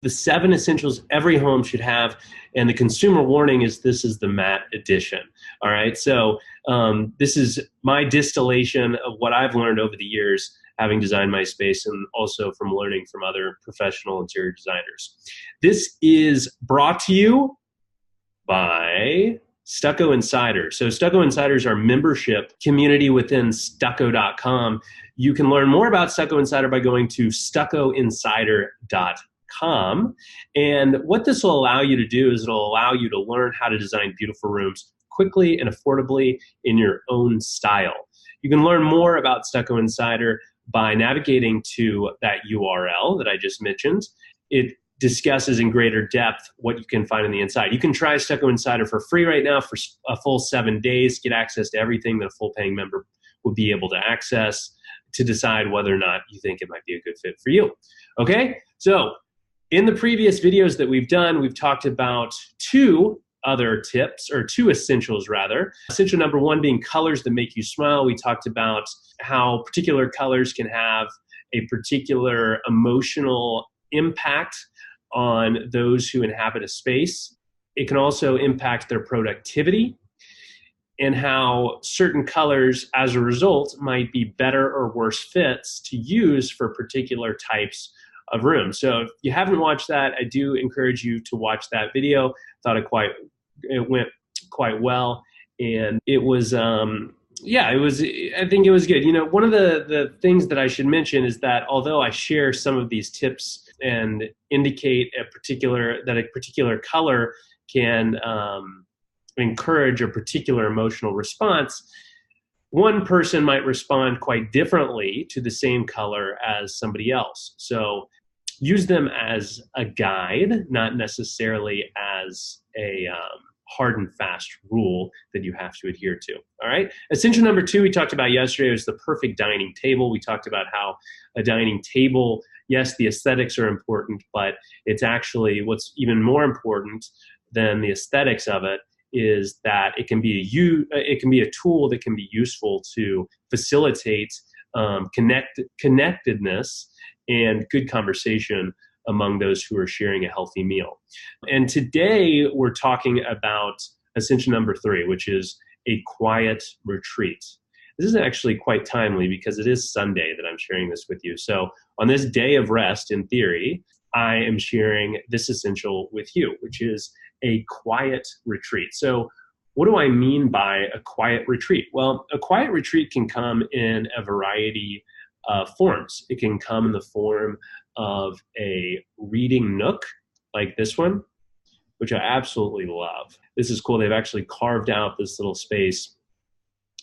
the 7 essentials every home should have. And the consumer warning is this is the matte edition. All right. So this is my distillation of what I've learned over the years, having designed my space and also from learning from other professional interior designers. This is brought to you by Stuccco Insider. So Stuccco Insider is our membership community within Stuccco.com. You can learn more about Stuccco Insider by going to StuccoInsider.com. And what this will allow you to do is it'll allow you to learn how to design beautiful rooms quickly and affordably in your own style. You can learn more about Stuccco Insider by navigating to that URL that I just mentioned. It discusses in greater depth what you can find on the inside. You can try Stuccco Insider for free right now for a full 7 days, get access to everything that a full paying member would be able to access to decide whether or not you think it might be a good fit for you. Okay, so in the previous videos that we've done, we've talked about 2 other tips, or 2 essentials rather. Essential number 1 being colors that make you smile. We talked about how particular colors can have a particular emotional impact on those who inhabit a space. It can also impact their productivity, and how certain colors as a result might be better or worse fits to use for particular types of rooms. So if you haven't watched that, I do encourage you to watch that video. Thought it went quite well, and it was I think it was good. You know, one of the things that I should mention is that although I share some of these tips and indicate that a particular color can encourage a particular emotional response, one person might respond quite differently to the same color as somebody else. So use them as a guide, not necessarily as a hard and fast rule that you have to adhere to. All right. Essential number 2 we talked about yesterday was the perfect dining table. We talked about how a dining table, yes, the aesthetics are important, but it's actually what's even more important than the aesthetics of it is that it can be a tool that can be useful to facilitate connectedness and good conversation among those who are sharing a healthy meal. And today we're talking about essential number 3, which is a quiet retreat. This is actually quite timely because it is Sunday that I'm sharing this with you. So on this day of rest, in theory, I am sharing this essential with you, which is a quiet retreat. So what do I mean by a quiet retreat? Well, a quiet retreat can come in a variety of forms. It can come in the form of a reading nook like this one, which I absolutely love. This is cool. They've actually carved out this little space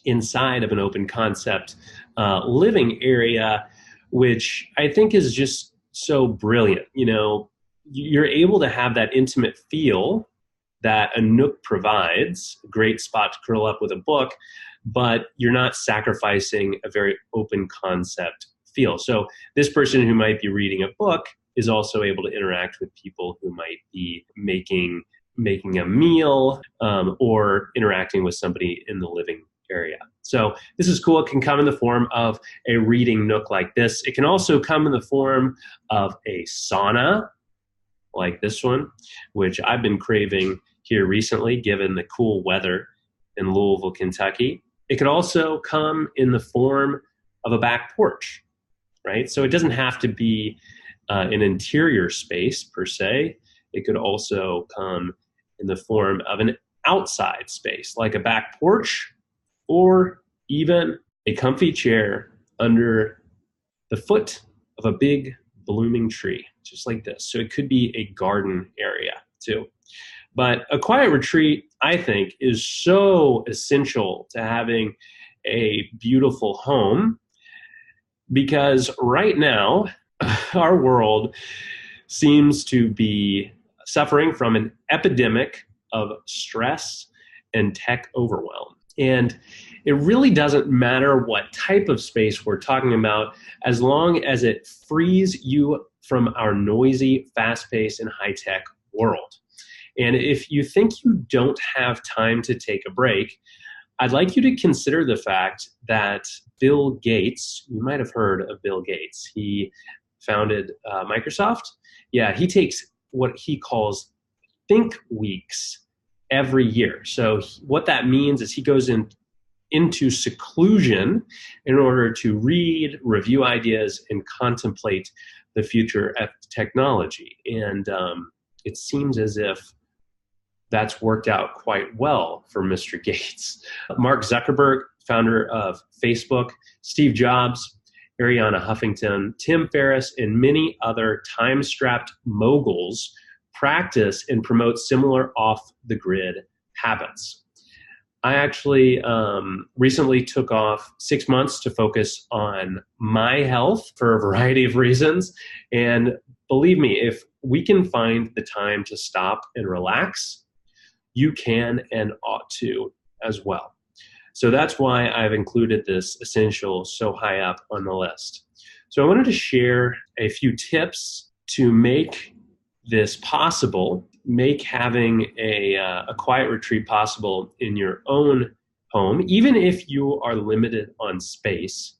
inside of an open concept living area, which I think is just so brilliant. You know, you're able to have that intimate feel that a nook provides, a great spot to curl up with a book, but you're not sacrificing a very open concept feel. So this person who might be reading a book is also able to interact with people who might be making a meal or interacting with somebody in the living area. So this is cool. It can come in the form of a reading nook like this. It can also come in the form of a sauna like this one, which I've been craving here recently given the cool weather in Louisville, Kentucky. It could also come in the form of a back porch, right? So it doesn't have to be an interior space per se. It could also come in the form of an outside space like a back porch, or even a comfy chair under the foot of a big blooming tree, just like this. So it could be a garden area too. But a quiet retreat, I think, is so essential to having a beautiful home, because right now our world seems to be suffering from an epidemic of stress and tech overwhelm. And it really doesn't matter what type of space we're talking about, as long as it frees you from our noisy, fast-paced, and high-tech world. And if you think you don't have time to take a break, I'd like you to consider the fact that Bill Gates, you might have heard of Bill Gates. He founded Microsoft. Yeah, he takes what he calls think weeks every year. So what that means is he goes into seclusion in order to read, review ideas, and contemplate the future of technology. And it seems as if that's worked out quite well for Mr. Gates. Mark Zuckerberg, founder of Facebook, Steve Jobs, Arianna Huffington, Tim Ferriss, and many other time-strapped moguls practice and promote similar off-the-grid habits. I actually recently took off 6 months to focus on my health for a variety of reasons. And believe me, if we can find the time to stop and relax, you can and ought to as well. So that's why I've included this essential so high up on the list. So I wanted to share a few tips to make this possible, make having a quiet retreat possible in your own home, even if you are limited on space.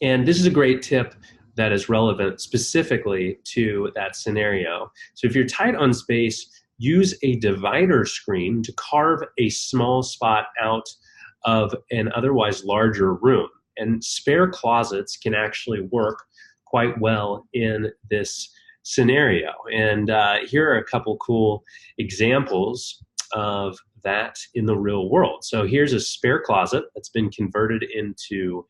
And this is a great tip that is relevant specifically to that scenario. So if you're tight on space, use a divider screen to carve a small spot out of an otherwise larger room. And spare closets can actually work quite well in this scenario. And here are a couple cool examples of that in the real world. So here's a spare closet that's been converted into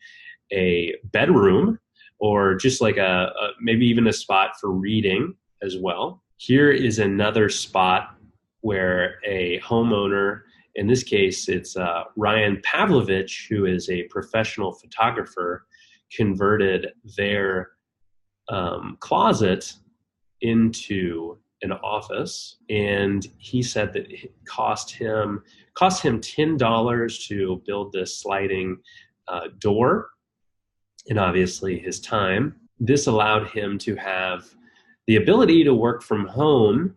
a bedroom, or just like a maybe even a spot for reading as well. Here is another spot where a homeowner, in this case, it's Ryan Pavlovich, who is a professional photographer, converted their closet into an office. And he said that it cost him $10 to build this sliding door, and obviously his time. This allowed him to have the ability to work from home,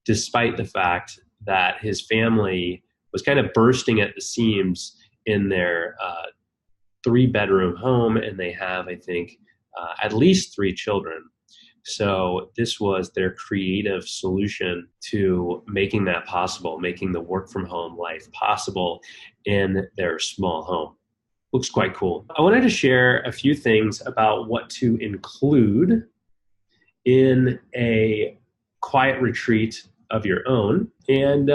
despite the fact that his family was kind of bursting at the seams in their 3-bedroom home, and they have, I think, at least 3 children. So this was their creative solution to making that possible, making the work from home life possible in their small home. Looks quite cool. I wanted to share a few things about what to include in a quiet retreat of your own. And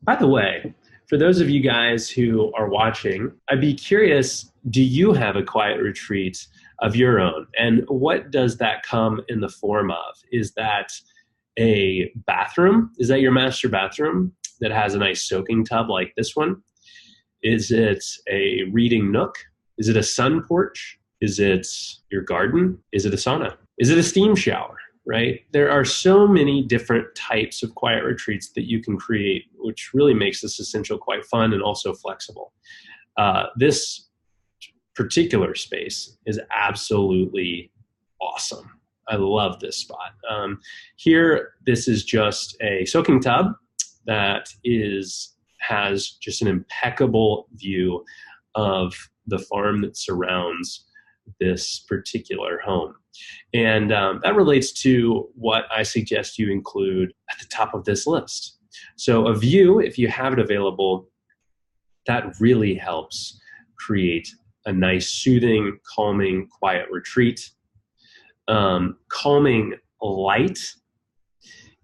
by the way, for those of you guys who are watching, I'd be curious, do you have a quiet retreat of your own? And what does that come in the form of? Is that a bathroom? Is that your master bathroom that has a nice soaking tub like this one? Is it a reading nook? Is it a sun porch? Is it your garden? Is it a sauna? Is it a steam shower? Right? There are so many different types of quiet retreats that you can create, which really makes this essential quite fun and also flexible. This particular space is absolutely awesome. I love this spot. Here, this is just a soaking tub that has just an impeccable view of the farm that surrounds this particular home. And that relates to what I suggest you include at the top of this list. So a view, if you have it available, that really helps create a nice, soothing, calming, quiet retreat. Calming light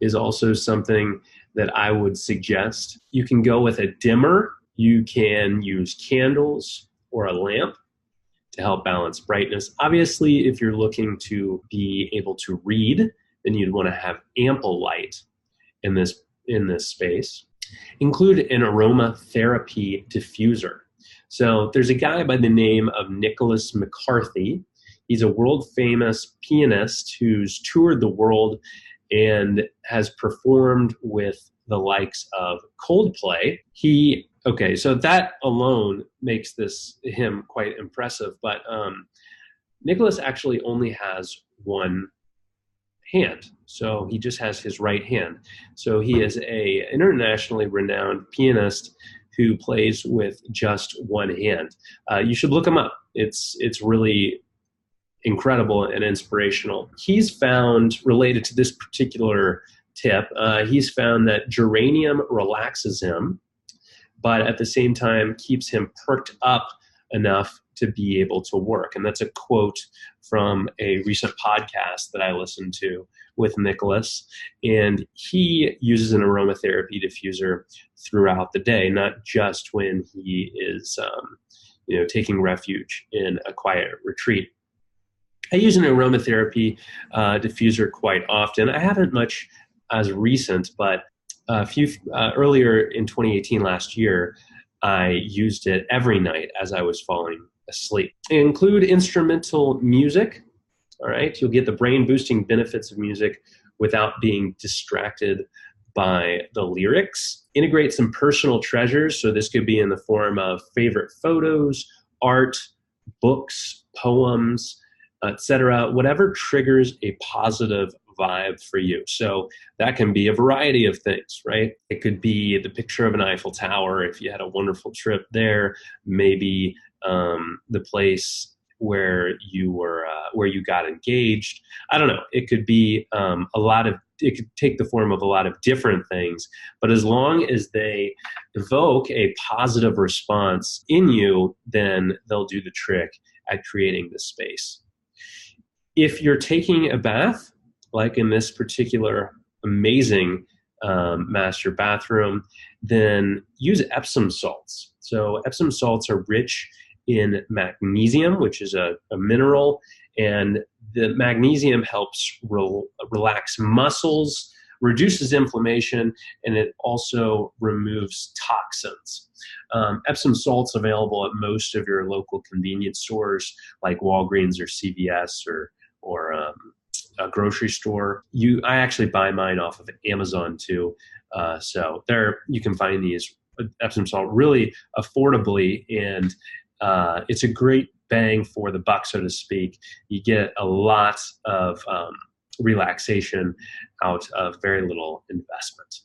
is also something that I would suggest. You can go with a dimmer. You can use candles or a lamp to help balance brightness. Obviously, if you're looking to be able to read, then you'd want to have ample light in this space. Include an aromatherapy diffuser. So there's a guy by the name of Nicholas McCarthy. He's a world famous pianist who's toured the world and has performed with the likes of Coldplay. So that alone makes him quite impressive, but Nicholas actually only has one hand. So he just has his right hand. So he is a internationally renowned pianist who plays with just one hand. You should look him up. It's really incredible and inspirational. He's found, related to this particular tip, he's found that geranium relaxes him, but at the same time keeps him perked up enough to be able to work. And that's a quote from a recent podcast that I listened to with Nicholas. And he uses an aromatherapy diffuser throughout the day, not just when he is taking refuge in a quiet retreat. I use an aromatherapy diffuser quite often. I haven't much as recent, but earlier in 2018, last year, I used it every night as I was falling asleep. Include instrumental music. All right, you'll get the brain boosting benefits of music without being distracted by the lyrics. Integrate some personal treasures. So this could be in the form of favorite photos, art, books, poems, etc. Whatever triggers a positive vibe for you. So that can be a variety of things, right? It could be the picture of an Eiffel Tower if you had a wonderful trip there. Maybe the place where you got engaged. I don't know. It could be it could take the form of a lot of different things, but as long as they evoke a positive response in you, then they'll do the trick at creating the space. If you're taking a bath, like in this particular amazing master bathroom, then use Epsom salts. So Epsom salts are rich in magnesium, which is a mineral, and the magnesium helps relax muscles, reduces inflammation, and it also removes toxins. Epsom salt's available at most of your local convenience stores like Walgreens or CVS or a grocery store. I actually buy mine off of Amazon too. So there you can find these Epsom salt really affordably, and it's a great bang for the buck, so to speak. You get a lot of relaxation out of very little investment.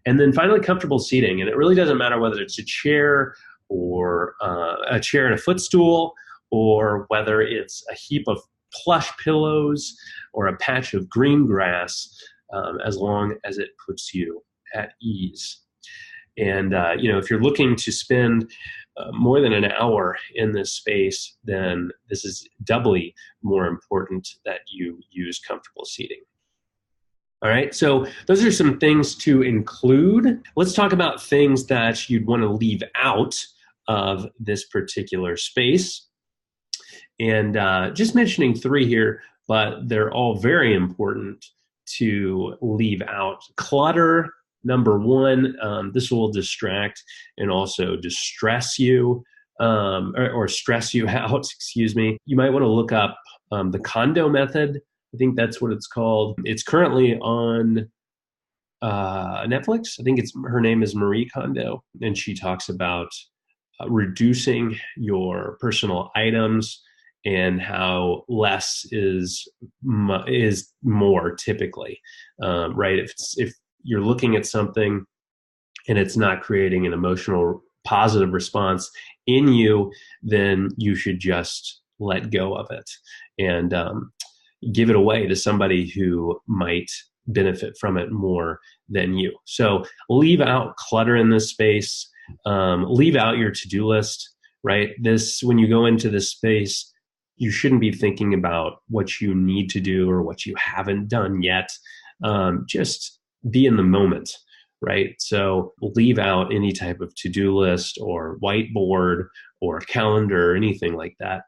And then finally, comfortable seating. And it really doesn't matter whether it's a chair or a chair and a footstool, or whether it's a heap of plush pillows or a patch of green grass, as long as it puts you at ease. And if you're looking to spend more than an hour in this space, then this is doubly more important that you use comfortable seating. All right, so those are some things to include. Let's talk about things that you'd want to leave out of this particular space. And just mentioning 3 here, but they're all very important to leave out. Clutter, number 1, this will distract and also distress you, or stress you out, excuse me. You might want to look up the Kondo method. I think that's what it's called. It's currently on Netflix. I think her name is Marie Kondo, and she talks about reducing your personal items and how less is more typically, right? If you're looking at something and it's not creating an emotional positive response in you, then you should just let go of it and give it away to somebody who might benefit from it more than you. So leave out clutter in this space. Leave out your to-do list, right? When you go into this space, you shouldn't be thinking about what you need to do or what you haven't done yet. Just be in the moment, right? So leave out any type of to-do list or whiteboard or calendar or anything like that.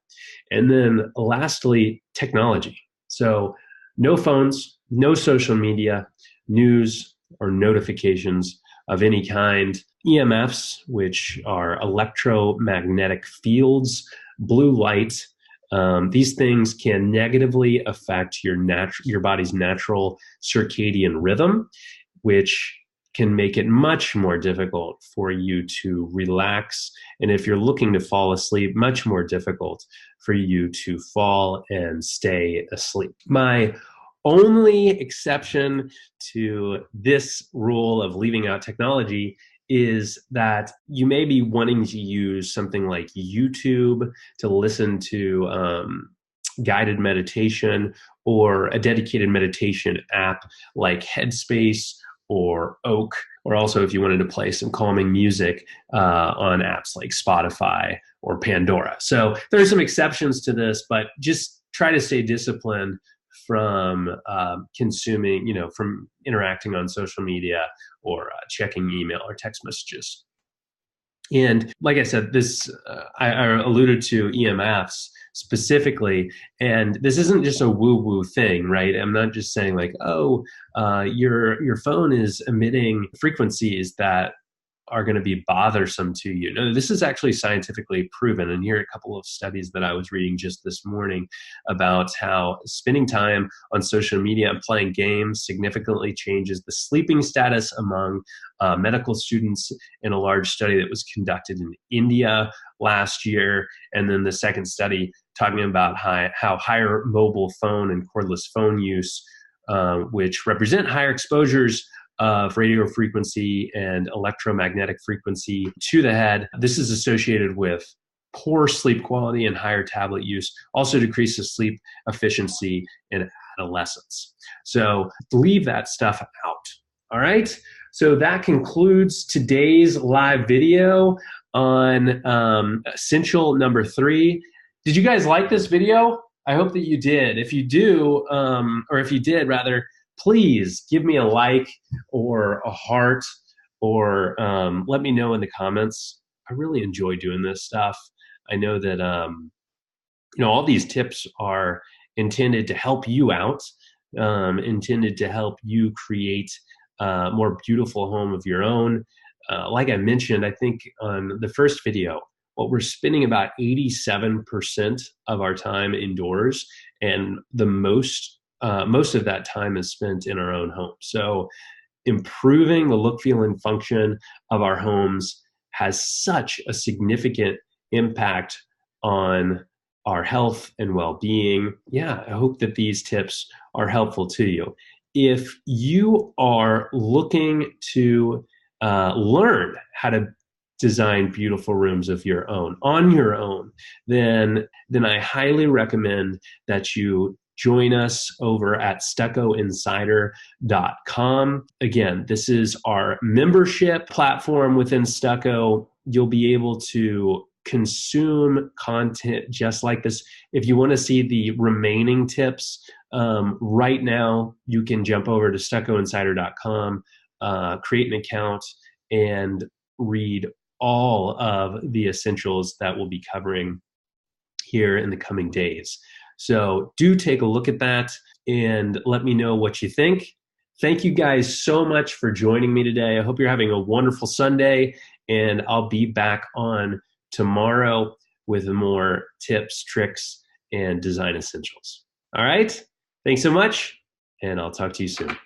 And then lastly, technology. So no phones, no social media, news or notifications of any kind, EMFs, which are electromagnetic fields, blue light. These things can negatively affect your body's natural circadian rhythm, which can make it much more difficult for you to relax. And if you're looking to fall asleep, much more difficult for you to fall and stay asleep. My only exception to this rule of leaving out technology is that you may be wanting to use something like YouTube to listen to guided meditation or a dedicated meditation app like Headspace or Oak, or also if you wanted to play some calming music on apps like Spotify or Pandora. So there are some exceptions to this, but just try to stay disciplined from consuming, from interacting on social media or checking email or text messages. And like I said, I alluded to EMFs specifically, and this isn't just a woo-woo thing, right? I'm not just saying like, oh, your phone is emitting frequencies that are going to be bothersome to you. No, this is actually scientifically proven. And here are a couple of studies that I was reading just this morning about how spending time on social media and playing games significantly changes the sleeping status among medical students in a large study that was conducted in India last year. And then the second study talking about how higher mobile phone and cordless phone use, which represent higher exposures of radio frequency and electromagnetic frequency to the head. This is associated with poor sleep quality and higher tablet use, also decreases sleep efficiency in adolescents. So leave that stuff out. All right. So that concludes today's live video on essential number 3. Did you guys like this video? I hope that you did. If you do, or if you did rather, please give me a like or a heart, or let me know in the comments. I really enjoy doing this stuff. I know that all these tips are intended to help you out, intended to help you create a more beautiful home of your own. Like I mentioned, I think on the first video, we're spending about 87% of our time indoors, and the most of that time is spent in our own home. So improving the look, feel, and function of our homes has such a significant impact on our health and well-being. Yeah, I hope that these tips are helpful to you. If you are looking to learn how to design beautiful rooms of your own, on your own, then I highly recommend that you join us over at stuccoinsider.com. Again, this is our membership platform within Stuccco. You'll be able to consume content just like this. If you want to see the remaining tips, right now you can jump over to stuccoinsider.com, create an account, and read all of the essentials that we'll be covering here in the coming days. So do take a look at that and let me know what you think. Thank you guys so much for joining me today. I hope you're having a wonderful Sunday, and I'll be back on tomorrow with more tips, tricks, and design essentials. All right. Thanks so much, and I'll talk to you soon.